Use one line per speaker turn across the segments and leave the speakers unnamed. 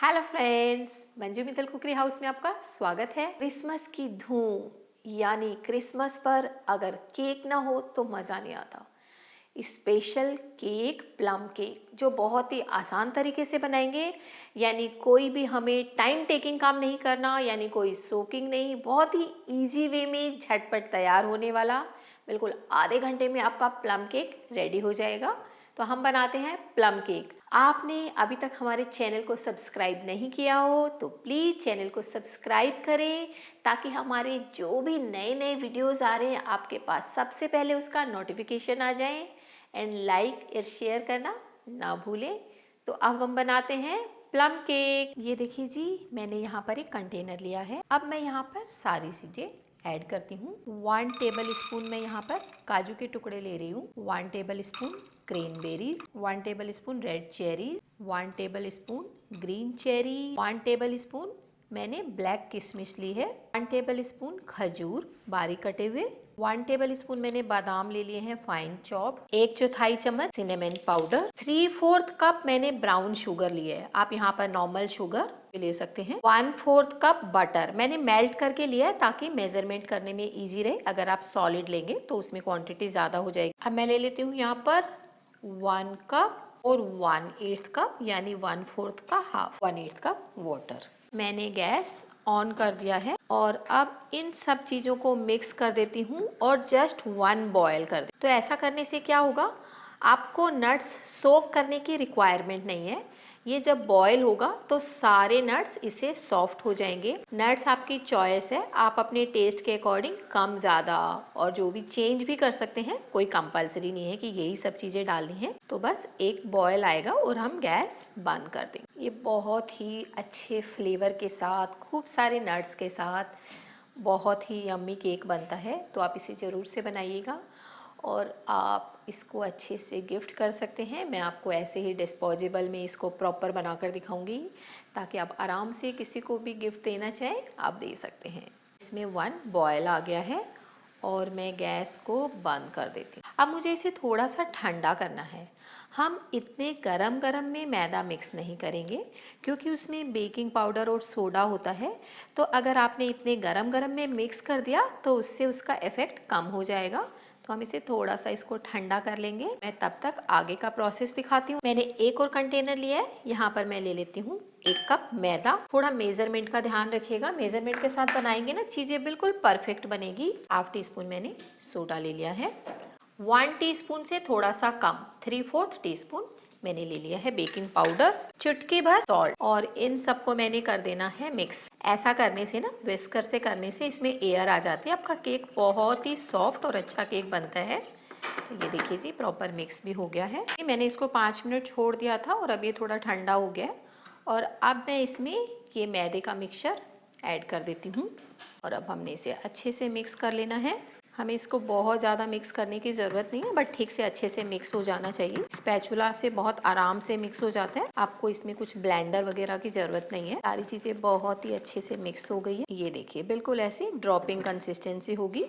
Hello friends, Manju Mittal कुकरी house में आपका स्वागत है। क्रिसमस की धूम यानी क्रिसमस पर अगर केक ना हो तो मज़ा नहीं आता। स्पेशल केक, प्लम केक, जो बहुत ही आसान तरीके से बनाएंगे, यानी कोई भी हमें टाइम टेकिंग काम नहीं करना, यानी कोई सोकिंग नहीं, बहुत ही इजी वे में झटपट तैयार होने वाला। बिल्कुल आधे घंटे में आपका प्लम केक रेडी हो जाएगा। तो हम बनाते हैं प्लम केक। आपने अभी तक हमारे चैनल को सब्सक्राइब नहीं किया हो तो प्लीज़ चैनल को सब्सक्राइब करें, ताकि हमारे जो भी नए नए वीडियोस आ रहे हैं आपके पास सबसे पहले उसका नोटिफिकेशन आ जाए। एंड लाइक और शेयर करना ना भूलें। तो अब हम बनाते हैं प्लम केक। ये देखिए जी, मैंने यहाँ पर एक कंटेनर लिया है। अब मैं यहाँ पर सारी चीज़ें ऐड करती हूँ। 1 टेबल स्पून मैं यहाँ पर काजू के टुकड़े ले रही हूँ, 1 table spoon cranberries, 1 table spoon red cherries, 1 table spoon green cherry, 1 table spoon मैंने ब्लैक किशमिश ली है, 1 टेबल स्पून खजूर बारीक कटे हुए, 1 टेबल स्पून मैंने बादाम ले लिए हैं फाइन चॉप, 1/4 चम्मच सिनेमन पाउडर, 3/4 कप मैंने ब्राउन शुगर लिया है। आप यहाँ पर नॉर्मल शुगर ले सकते हैं। 1/4 कप बटर मैंने मेल्ट करके लिया है ताकि मेजरमेंट करने में इजी रहे। अगर आप सॉलिड लेंगे तो उसमें क्वांटिटी ज़्यादा हो जाएगी। अब मैं ले लेती हूँ यहाँ पर 1 कप और 1/8 कप यानी 1/4 का हाफ, 1/8 कप वाटर। मैंने गैस ऑन कर दिया है और अब इन सब चीज़ों को मिक्स कर देती हूँ और जस्ट 1 बॉयल कर दे। तो ऐसा करने से क्या होगा, आपको नट्स सोक करने की रिक्वायरमेंट नहीं है। ये जब बॉयल होगा तो सारे नट्स इससे सॉफ्ट हो जाएंगे। नट्स आपकी चॉइस है, आप अपने टेस्ट के अकॉर्डिंग कम ज़्यादा और जो भी चेंज भी कर सकते हैं। कोई कंपलसरी नहीं है कि यही सब चीज़ें डालनी है। तो बस एक बॉयल आएगा और हम गैस बंद कर देंगे। ये बहुत ही अच्छे फ्लेवर के साथ, खूब सारे नट्स के साथ बहुत ही यम्मी केक बनता है। तो आप इसे ज़रूर से बनाइएगा और आप इसको अच्छे से गिफ्ट कर सकते हैं। मैं आपको ऐसे ही डिस्पोजेबल में इसको प्रॉपर बनाकर दिखाऊंगी, ताकि आप आराम से किसी को भी गिफ्ट देना चाहें आप दे सकते हैं। इसमें 1 बॉयल आ गया है और मैं गैस को बंद कर देती हूँ। अब मुझे इसे थोड़ा सा ठंडा करना है। हम इतने गरम गरम में मैदा मिक्स नहीं करेंगे, क्योंकि उसमें बेकिंग पाउडर और सोडा होता है। तो अगर आपने इतने गरम गरम में मिक्स कर दिया तो उससे उसका इफ़ेक्ट कम हो जाएगा। तो हम इसे थोड़ा सा इसको ठंडा कर लेंगे। मैं तब तक आगे का प्रोसेस दिखाती हूँ। मैंने एक और कंटेनर लिया है, यहाँ पर मैं ले लेती हूँ 1 कप मैदा। थोड़ा मेजरमेंट का ध्यान रखिएगा, मेजरमेंट के साथ बनाएंगे ना चीज़ें बिल्कुल परफेक्ट बनेगी। 1/2 टीस्पून मैंने सोडा ले लिया है, 1 टीस्पून से थोड़ा सा कम 3/4 टीस्पून मैंने ले लिया है बेकिंग पाउडर, चुटकी भर सॉल्ट, और इन सबको मैंने कर देना है मिक्स। ऐसा करने से ना, विस्कर से करने से इसमें एयर आ जाती है, आपका केक बहुत ही सॉफ्ट और अच्छा केक बनता है। तो ये देखिए जी, प्रॉपर मिक्स भी हो गया है। मैंने इसको 5 मिनट छोड़ दिया था और अब ये थोड़ा ठंडा हो गया है। और अब मैं इसमें ये मैदे का मिक्सचर ऐड कर देती हूँ और अब हमने इसे अच्छे से मिक्स कर लेना है। हमें इसको बहुत ज़्यादा मिक्स करने की ज़रूरत नहीं है, बट ठीक से अच्छे से मिक्स हो जाना चाहिए। स्पैचुला से बहुत आराम से मिक्स हो जाता है, आपको इसमें कुछ ब्लेंडर वगैरह की ज़रूरत नहीं है। सारी चीज़ें बहुत ही अच्छे से मिक्स हो गई है। ये देखिए, बिल्कुल ऐसी ड्रॉपिंग कंसिस्टेंसी होगी।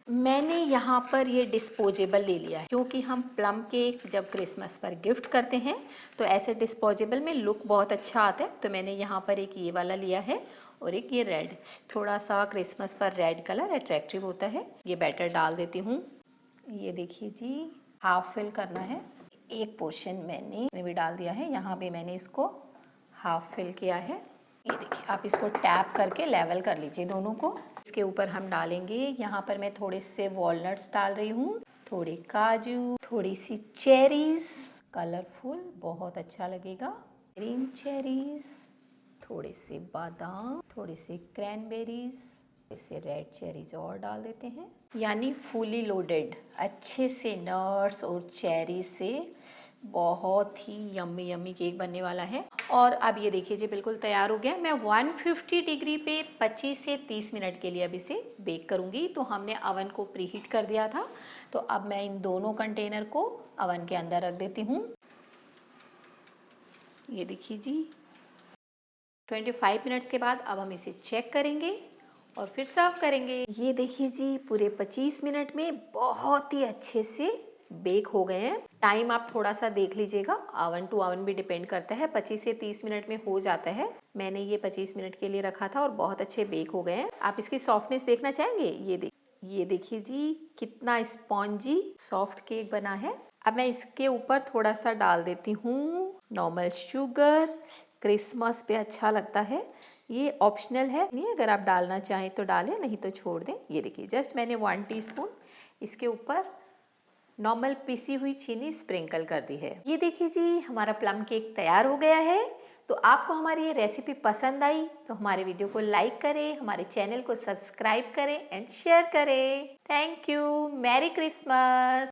मैंने यहाँ पर ये डिस्पोजेबल ले लिया है, क्योंकि हम प्लम केक जब क्रिसमस पर गिफ्ट करते हैं तो ऐसे डिस्पोजेबल में लुक बहुत अच्छा आता है। तो मैंने यहाँ पर एक ये वाला लिया है और एक ये रेड, थोड़ा सा क्रिसमस पर रेड कलर अट्रैक्टिव होता है। ये बैटर डाल देती हूँ। ये देखिए जी, हाफ फिल करना है। एक पोर्शन मैंने भी डाल दिया है, यहाँ पे मैंने इसको हाफ फिल किया है। ये देखिए, आप इसको टैप करके लेवल कर लीजिए दोनों को। इसके ऊपर हम डालेंगे, यहाँ पर मैं थोड़े से वॉलनट्स डाल रही हूँ, थोड़े काजू, थोड़ी सी चेरीज, कलरफुल बहुत अच्छा लगेगा, ग्रीन चेरीज, थोड़े से बादाम, थोड़े से क्रैनबेरीज, इसे रेड चेरीज और डाल देते हैं। यानी फुली लोडेड अच्छे से नट्स और चेरी से बहुत ही यम्मी यम्मी केक बनने वाला है। और अब ये देखिए जी, बिल्कुल तैयार हो गया। मैं 150 डिग्री पे 25 से 30 मिनट के लिए अब इसे बेक करूँगी। तो हमने अवन को प्रीहीट कर दिया था। तो अब मैं इन दोनों कंटेनर को अवन के अंदर रख देती हूँ। ये देखिए जी, 25 मिनट्स के बाद अब हम इसे चेक करेंगे और फिर सर्व करेंगे। ये देखिए जी, पूरे 25 मिनट में बहुत ही अच्छे से बेक हो गए हैं। टाइम आप थोड़ा सा देख लीजिएगा, ओवन टू ओवन भी डिपेंड करता है। 25 से 30 मिनट में हो जाता है। मैंने ये 25 मिनट के लिए रखा था और बहुत अच्छे बेक हो गए हैं। आप इसकी सॉफ्टनेस देखना चाहेंगे? ये देखिए जी, कितना स्पॉन्जी सॉफ्ट केक बना है। अब मैं इसके ऊपर थोड़ा सा डाल देती हूँ नॉर्मल शुगर। क्रिसमस पे अच्छा लगता है। ये ऑप्शनल है, नहीं अगर आप डालना चाहें तो डालें, नहीं तो छोड़ दें। ये देखिए, जस्ट मैंने 1 टीस्पून इसके ऊपर नॉर्मल पिसी हुई चीनी स्प्रिंकल कर दी है। ये देखिए जी, हमारा प्लम केक तैयार हो गया है। तो आपको हमारी ये रेसिपी पसंद आई तो हमारे वीडियो को लाइक करें, हमारे चैनल को सब्सक्राइब करें एंड शेयर करें। Thank you. Merry Christmas.